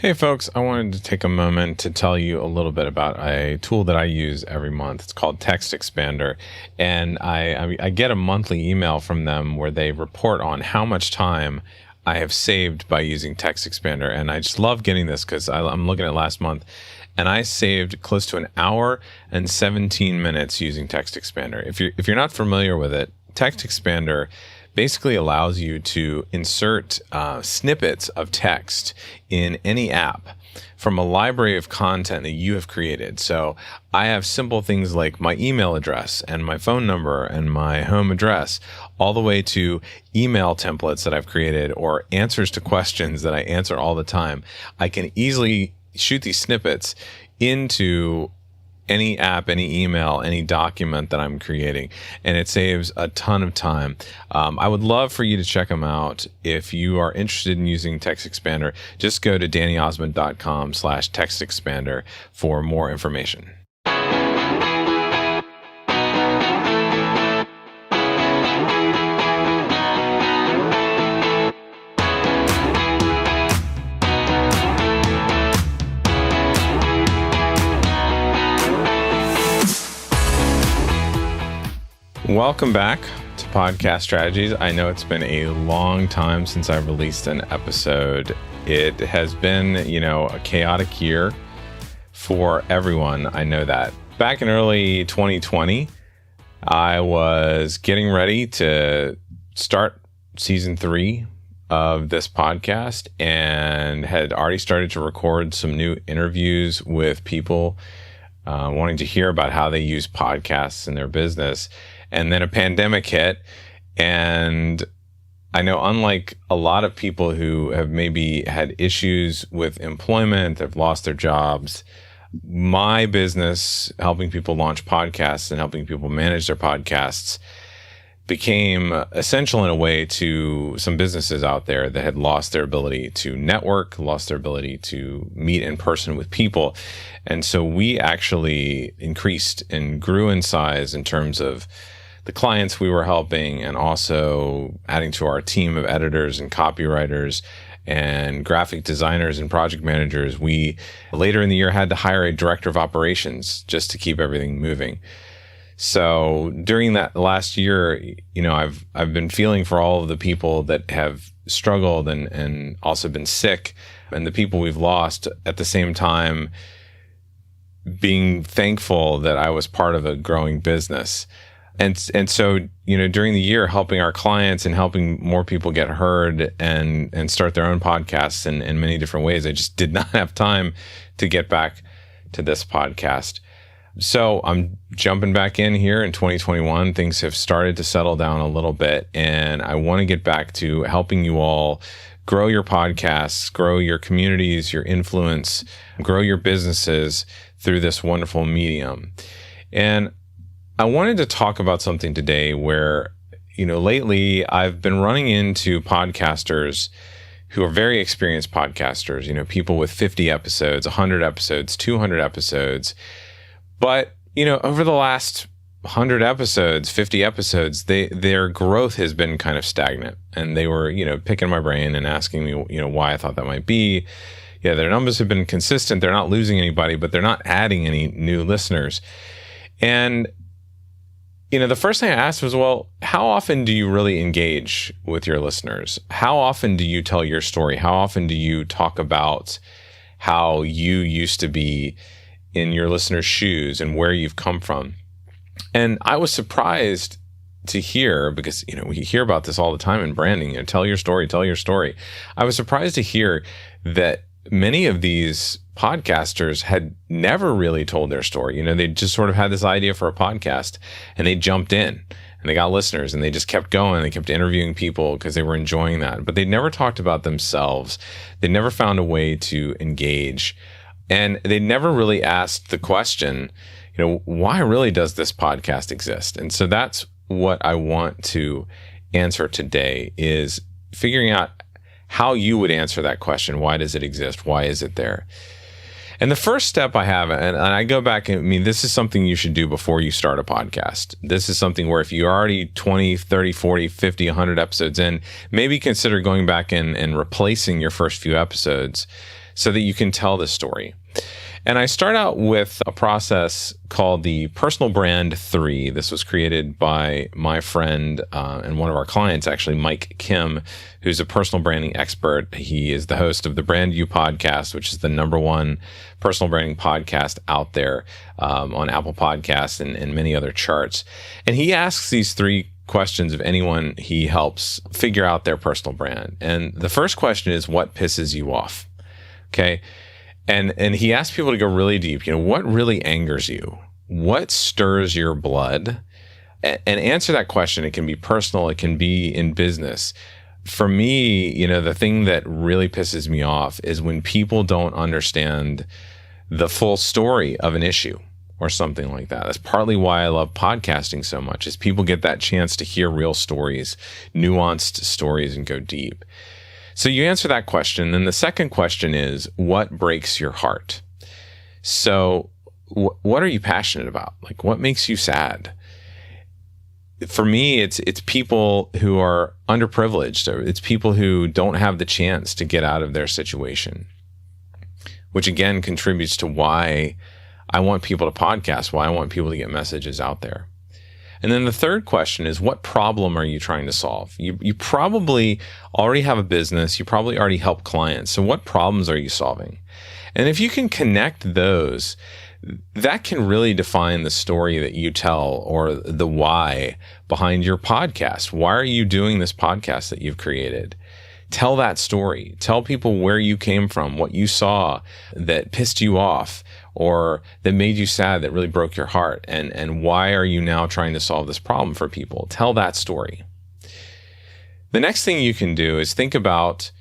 Hey folks, I wanted to take a moment to tell you a little bit about a tool that I use every month. It's called Text Expander, and I get a monthly email from them where they report on how much time I have saved by using Text Expander. And I just love getting this because I'm looking at last month, and I saved close to an hour and 17 minutes using Text Expander. If you're not familiar with it, Text Expander basically allows you to insert snippets of text in any app from a library of content that you have created. So I have simple things like my email address and my phone number and my home address, all the way to email templates that I've created or answers to questions that I answer all the time. I can easily shoot these snippets into any app, any email, any document that I'm creating, and it saves a ton of time. I would love for you to check them out. If you are interested in using Text Expander, just go to dannyosmond.com/textexpander for more information. Welcome back to Podcast Strategies. I know it's been a long time since I've released an episode. It has been, a chaotic year for everyone. I know that. Back in early 2020, I was getting ready to start season 3 of this podcast and had already started to record some new interviews with people wanting to hear about how they use podcasts in their business. And then a pandemic hit, and I know, unlike a lot of people who have maybe had issues with employment, they've lost their jobs, my business, helping people launch podcasts and helping people manage their podcasts, became essential in a way to some businesses out there that had lost their ability to network, lost their ability to meet in person with people. And so we actually increased and grew in size in terms of the clients we were helping, and also adding to our team of editors and copywriters and graphic designers and project managers. We later in the year had to hire a director of operations just to keep everything moving. So during that last year, I've been feeling for all of the people that have struggled and also been sick, and the people we've lost, at the same time being thankful that I was part of a growing business. And so, during the year, helping our clients and helping more people get heard and start their own podcasts in many different ways, I just did not have time to get back to this podcast. So I'm jumping back in here in 2021. Things have started to settle down a little bit, and I want to get back to helping you all grow your podcasts, grow your communities, your influence, grow your businesses through this wonderful medium. And I wanted to talk about something today where, lately I've been running into podcasters who are very experienced podcasters, people with 50 episodes, 100 episodes, 200 episodes. But, over the last 100 episodes, 50 episodes, their growth has been kind of stagnant. And they were, picking my brain and asking me, why I thought that might be. Yeah, their numbers have been consistent. They're not losing anybody, but they're not adding any new listeners. And the first thing I asked was, well, how often do you really engage with your listeners? How often do you tell your story? How often do you talk about how you used to be in your listeners' shoes and where you've come from? And I was surprised to hear, because, we hear about this all the time in branding, tell your story, tell your story. I was surprised to hear that many of these podcasters had never really told their story. They just sort of had this idea for a podcast, and they jumped in and they got listeners, and they just kept going. They kept interviewing people because they were enjoying that, but they never talked about themselves. They never found a way to engage, and they never really asked the question, why really does this podcast exist? And so that's what I want to answer today, is figuring out how you would answer that question. Why does it exist? Why is it there? And the first step I have, and I go back, I mean, this is something you should do before you start a podcast. This is something where if you're already 20, 30, 40, 50, 100 episodes in, maybe consider going back and replacing your first few episodes so that you can tell the story. And I start out with a process called the Personal Brand 3. This was created by my friend and one of our clients, actually, Mike Kim, who's a personal branding expert. He is the host of the Brand You podcast, which is the #1 personal branding podcast out there on Apple Podcasts and many other charts. And he asks these 3 questions of anyone he helps figure out their personal brand. And the first question is, what pisses you off? Okay. And he asks people to go really deep. What really angers you? What stirs your blood? And answer that question. It can be personal. It can be in business. For me, the thing that really pisses me off is when people don't understand the full story of an issue or something like that. That's partly why I love podcasting so much, is people get that chance to hear real stories, nuanced stories, and go deep. So you answer that question. And the second question is, what breaks your heart? So what are you passionate about? Like, what makes you sad? For me, it's people who are underprivileged. Or it's people who don't have the chance to get out of their situation, which again contributes to why I want people to podcast, why I want people to get messages out there. And then the third question is, what problem are you trying to solve? You probably already have a business. You probably already help clients. So what problems are you solving? And if you can connect those, that can really define the story that you tell, or the why behind your podcast. Why are you doing this podcast that you've created? Tell that story. Tell people where you came from, what you saw that pissed you off or that made you sad, that really broke your heart, and why are you now trying to solve this problem for people? Tell that story. The next thing you can do is think about,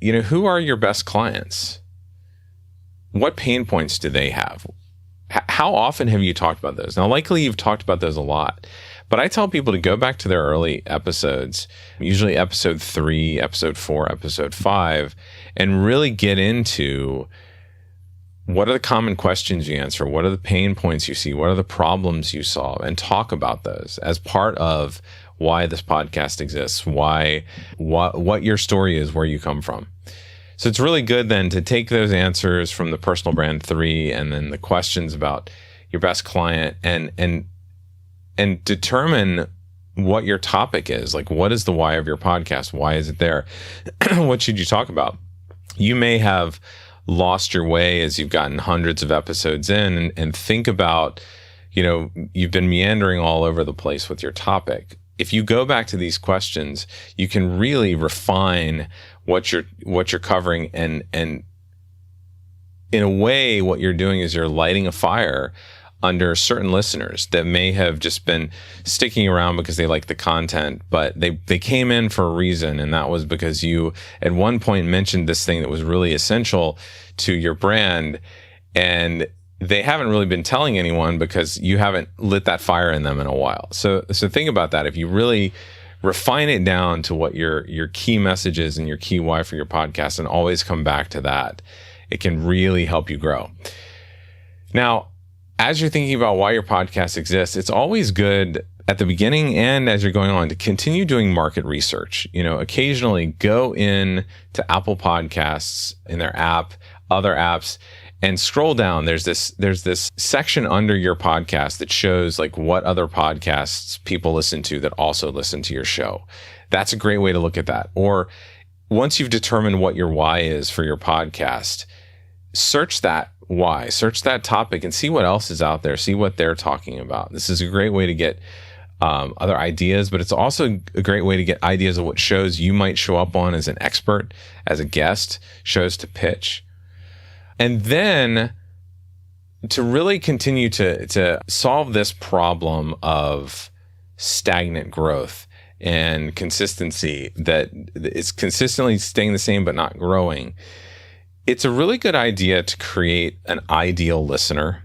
who are your best clients? What pain points do they have? How often have you talked about those? Now, likely you've talked about those a lot, but I tell people to go back to their early episodes, usually episode 3, episode 4, episode 5, and really get into what are the common questions you answer? What are the pain points you see? What are the problems you solve? And talk about those as part of why this podcast exists, what your story is, where you come from. So it's really good then to take those answers from the Personal Brand 3 and then the questions about your best client and determine what your topic is. Like, what is the why of your podcast? Why is it there? What should you talk about? You may have lost your way as you've gotten hundreds of episodes in, and think about, you've been meandering all over the place with your topic. If you go back to these questions, you can really refine what you're covering, and in a way, what you're doing is you're lighting a fire under certain listeners that may have just been sticking around because they like the content, but they came in for a reason, and that was because you at one point mentioned this thing that was really essential to your brand, and they haven't really been telling anyone because you haven't lit that fire in them in a while. So think about that. If you really refine it down to what your key message is and your key why for your podcast, and always come back to that, it can really help you grow. Now, as you're thinking about why your podcast exists, it's always good at the beginning and as you're going on to continue doing market research. Occasionally go in to Apple Podcasts in their app, other apps, and scroll down. There's this section under your podcast that shows like what other podcasts people listen to that also listen to your show. That's a great way to look at that. Or once you've determined what your why is for your podcast, search that why, search that topic, and see what else is out there. See what they're talking about. This is a great way to get other ideas, but it's also a great way to get ideas of what shows you might show up on as an expert, as a guest, shows to pitch. And then to really continue to solve this problem of stagnant growth and consistency, that it's consistently staying the same but not growing, it's a really good idea to create an ideal listener.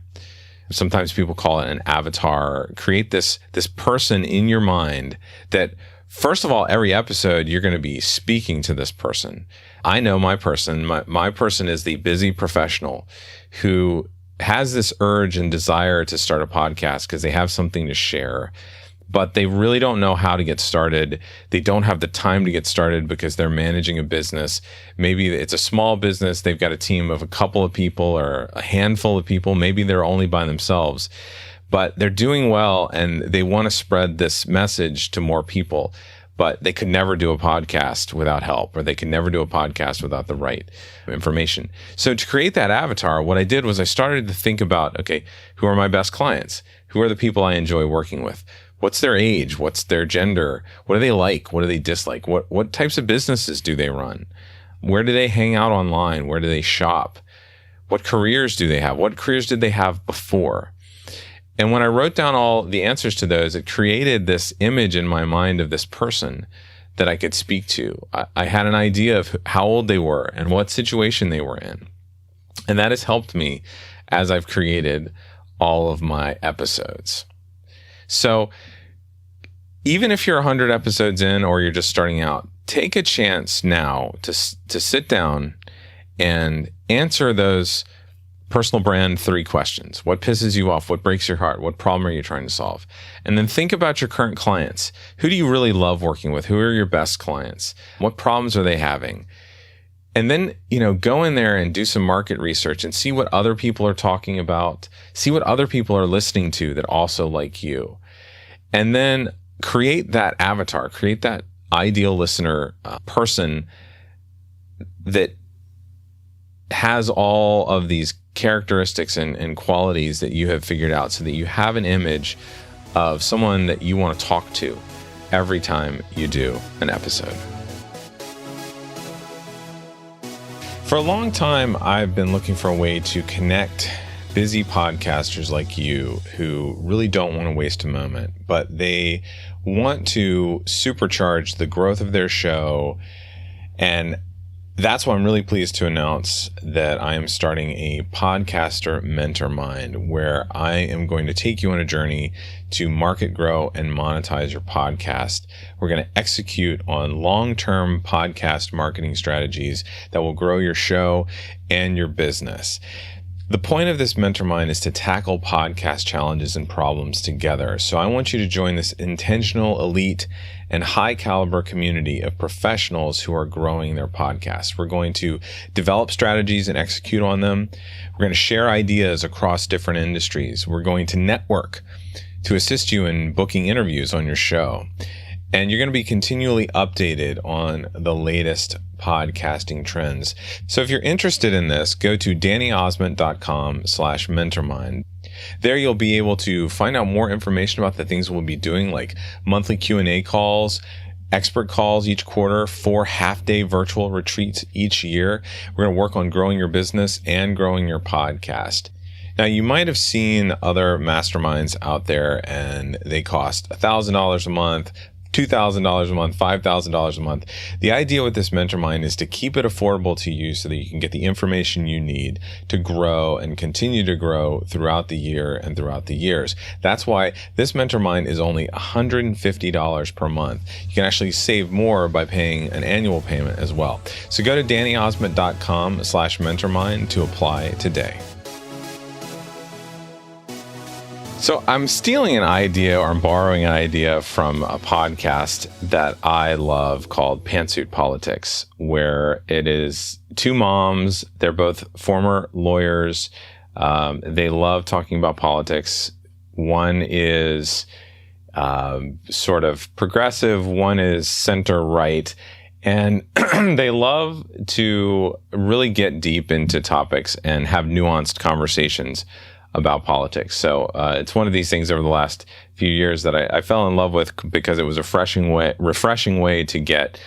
Sometimes people call it an avatar. Create this person in your mind that first of all, every episode, you're going to be speaking to this person. I know my person. My person is the busy professional who has this urge and desire to start a podcast because they have something to share, but they really don't know how to get started. They don't have the time to get started because they're managing a business. Maybe it's a small business. They've got a team of a couple of people or a handful of people. Maybe they're only by themselves, but they're doing well and they want to spread this message to more people. But they could never do a podcast without help, or they could never do a podcast without the right information. So to create that avatar, what I did was I started to think about, okay, who are my best clients? Who are the people I enjoy working with? What's their age? What's their gender? What do they like? What do they dislike? What types of businesses do they run? Where do they hang out online? Where do they shop? What careers do they have? What careers did they have before? And when I wrote down all the answers to those, it created this image in my mind of this person that I could speak to. I had an idea of how old they were and what situation they were in. And that has helped me as I've created all of my episodes. So even if you're 100 episodes in or you're just starting out, take a chance now to sit down and answer those personal brand 3 questions. What pisses you off? What breaks your heart? What problem are you trying to solve? And then think about your current clients. Who do you really love working with? Who are your best clients? What problems are they having? And then, go in there and do some market research and see what other people are talking about. See what other people are listening to that also like you. And then create that avatar, create that ideal listener person that has all of these characteristics and qualities that you have figured out, so that you have an image of someone that you want to talk to every time you do an episode. For a long time, I've been looking for a way to connect busy podcasters like you who really don't want to waste a moment, but they want to supercharge the growth of their show. And that's why I'm really pleased to announce that I am starting a podcaster mentormind, where I am going to take you on a journey to market, grow, and monetize your podcast. We're going to execute on long-term podcast marketing strategies that will grow your show and your business. The point of this mentormind is to tackle podcast challenges and problems together. So I want you to join this intentional, elite, and high caliber community of professionals who are growing their podcasts. We're going to develop strategies and execute on them. We're going to share ideas across different industries. We're going to network to assist you in booking interviews on your show. And you're going to be continually updated on the latest podcasting trends. So if you're interested in this, go to dannyosment.com/mentormind. There you'll be able to find out more information about the things we'll be doing, like monthly Q&A calls, expert calls each quarter, 4 half-day virtual retreats each year. We're going to work on growing your business and growing your podcast. Now, you might have seen other masterminds out there, and they cost $1,000 a month, $2,000 a month, $5,000 a month. The idea with this mentormind is to keep it affordable to you so that you can get the information you need to grow and continue to grow throughout the year and throughout the years. That's why this mentormind is only $150 per month. You can actually save more by paying an annual payment as well. So go to dannyosment.com/mentormind to apply today. So I'm stealing an idea, or I'm borrowing an idea from a podcast that I love called Pantsuit Politics, where it is 2 moms. They're both former lawyers. They love talking about politics. One is sort of progressive. One is center right. And they love to really get deep into topics and have nuanced conversations about politics. So it's one of these things over the last few years that I fell in love with, because it was a refreshing way to get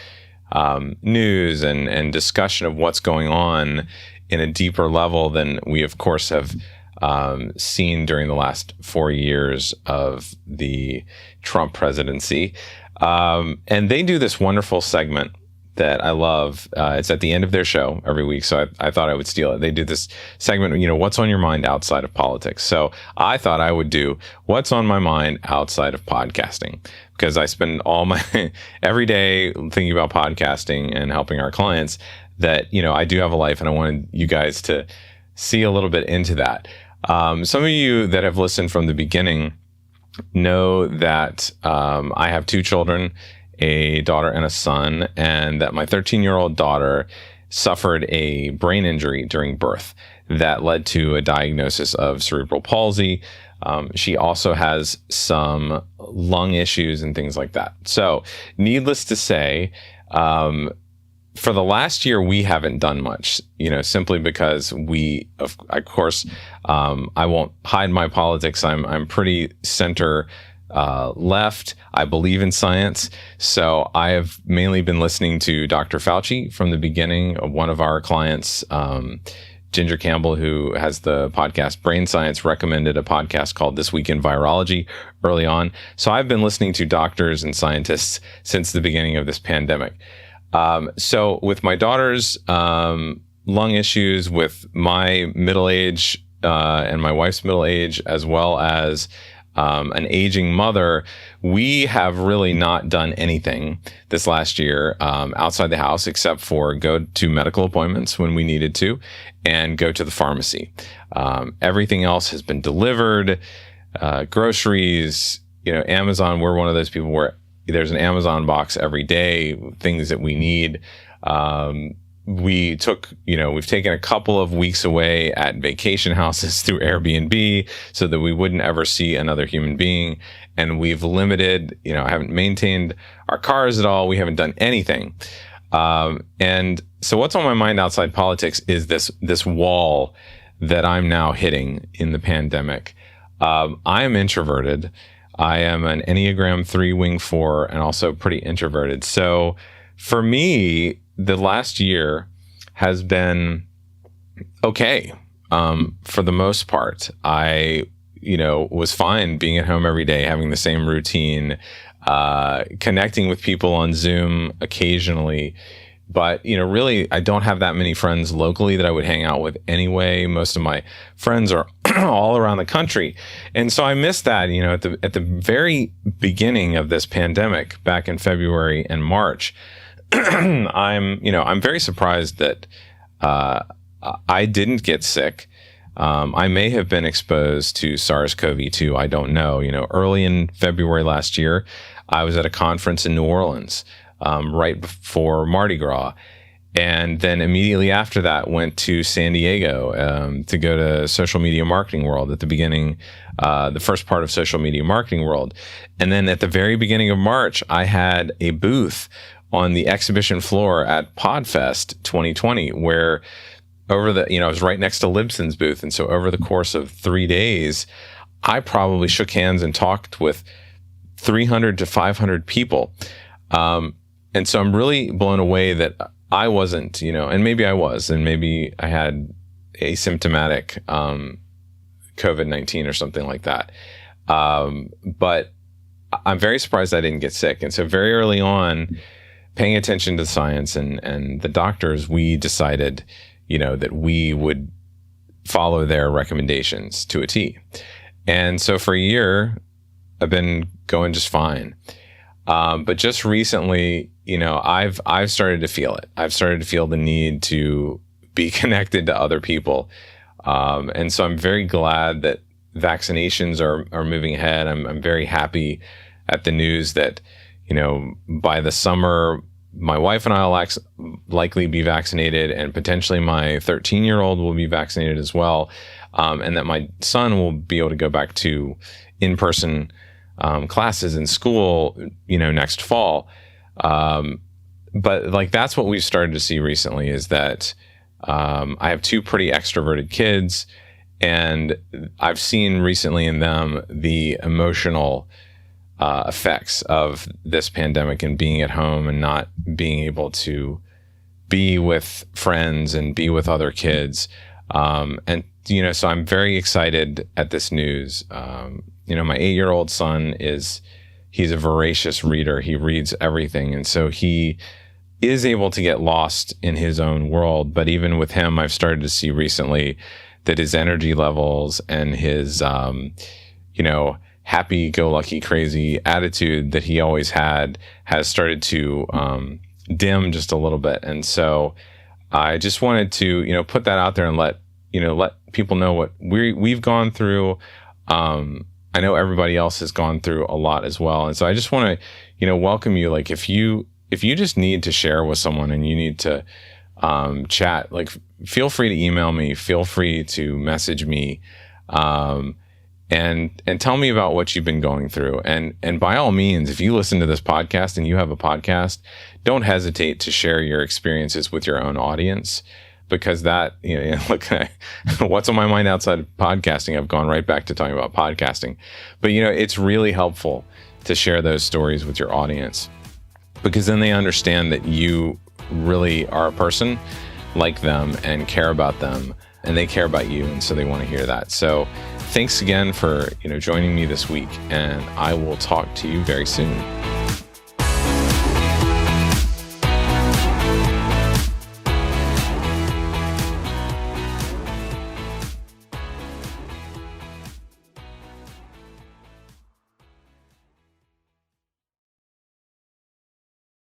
news and discussion of what's going on in a deeper level than we, of course, have seen during the last 4 years of the Trump presidency. And they do this wonderful segment that I love. It's at the end of their show every week, so I thought I would steal it. They do this segment, what's on your mind outside of politics. So I thought I would do what's on my mind outside of podcasting, because I spend all my every day thinking about podcasting and helping our clients. That I do have a life, and I wanted you guys to see a little bit into that. Some of you that have listened from the beginning know that I have 2 children, a daughter and a son, and that my 13-year-old daughter suffered a brain injury during birth that led to a diagnosis of cerebral palsy. She also has some lung issues and things like that. So, needless to say, for the last year, we haven't done much, simply because of course, I won't hide my politics. I'm pretty center left. I believe in science. So I have mainly been listening to Dr. Fauci from the beginning. One of our clients, Ginger Campbell, who has the podcast Brain Science, recommended a podcast called This Week in Virology early on. So I've been listening to doctors and scientists since the beginning of this pandemic. So with my daughter's lung issues, with my middle age and my wife's middle age, as well as an aging mother, we have really not done anything this last year outside the house, except for go to medical appointments when we needed to and go to the pharmacy. Everything else has been delivered, groceries, Amazon. We're one of those people where there's an Amazon box every day, things that we need. We've taken a couple of weeks away at vacation houses through Airbnb so that we wouldn't ever see another human being. And we've limited, I haven't maintained our cars at all. We haven't done anything. And so what's on my mind outside politics is this wall that I'm now hitting in the pandemic. I am introverted. I am an Enneagram 3 wing 4 and also pretty introverted. So for me, the last year has been okay. For the most part, I, was fine being at home every day, having the same routine, connecting with people on Zoom occasionally. But, really, I don't have that many friends locally that I would hang out with anyway. Most of my friends are all around the country. And so I missed that, at the very beginning of this pandemic back in February and March. I'm very surprised that I didn't get sick. I may have been exposed to SARS-CoV-2. I don't know. Early in February last year, I was at a conference in New Orleans, right before Mardi Gras. And then immediately after that, went to San Diego to go to Social Media Marketing World at the beginning, the first part of Social Media Marketing World. And then at the very beginning of March, I had a booth on the exhibition floor at PodFest 2020, where I was right next to Libsyn's booth. And so over the course of 3 days, I probably shook hands and talked with 300 to 500 people. And so I'm really blown away that I wasn't, and maybe I was, and maybe I had asymptomatic COVID-19 or something like that. But I'm very surprised I didn't get sick. And so very early on, paying attention to science and the doctors, we decided, that we would follow their recommendations to a T. And so for a year, I've been going just fine. But just recently, I've started to feel it. I've started to feel the need to be connected to other people. And so I'm very glad that vaccinations are moving ahead. I'm very happy at the news that, by the summer, my wife and I will likely be vaccinated, and potentially my 13-year-old will be vaccinated as well. And that my son will be able to go back to in-person classes in school, next fall. But that's what we've started to see recently, is that I have 2 pretty extroverted kids, and I've seen recently in them the emotional effects of this pandemic and being at home and not being able to be with friends and be with other kids. So I'm very excited at this news. My 8-year-old son he's a voracious reader. He reads everything. And so he is able to get lost in his own world. But even with him, I've started to see recently that his energy levels and his, happy-go-lucky, crazy attitude that he always had has started to dim just a little bit. And so I just wanted to, put that out there and let people know what we've gone through. I know everybody else has gone through a lot as well. And so I just want to, welcome you. Like if you just need to share with someone and you need to chat, like feel free to email me, feel free to message me, and tell me about what you've been going through. And by all means, if you listen to this podcast and you have a podcast, don't hesitate to share your experiences with your own audience, because that, look, what's on my mind outside of podcasting? I've gone right back to talking about podcasting. But, it's really helpful to share those stories with your audience, because then they understand that you really are a person like them and care about them, and they care about you. And so they want to hear that. So thanks again for, joining me this week, and I will talk to you very soon.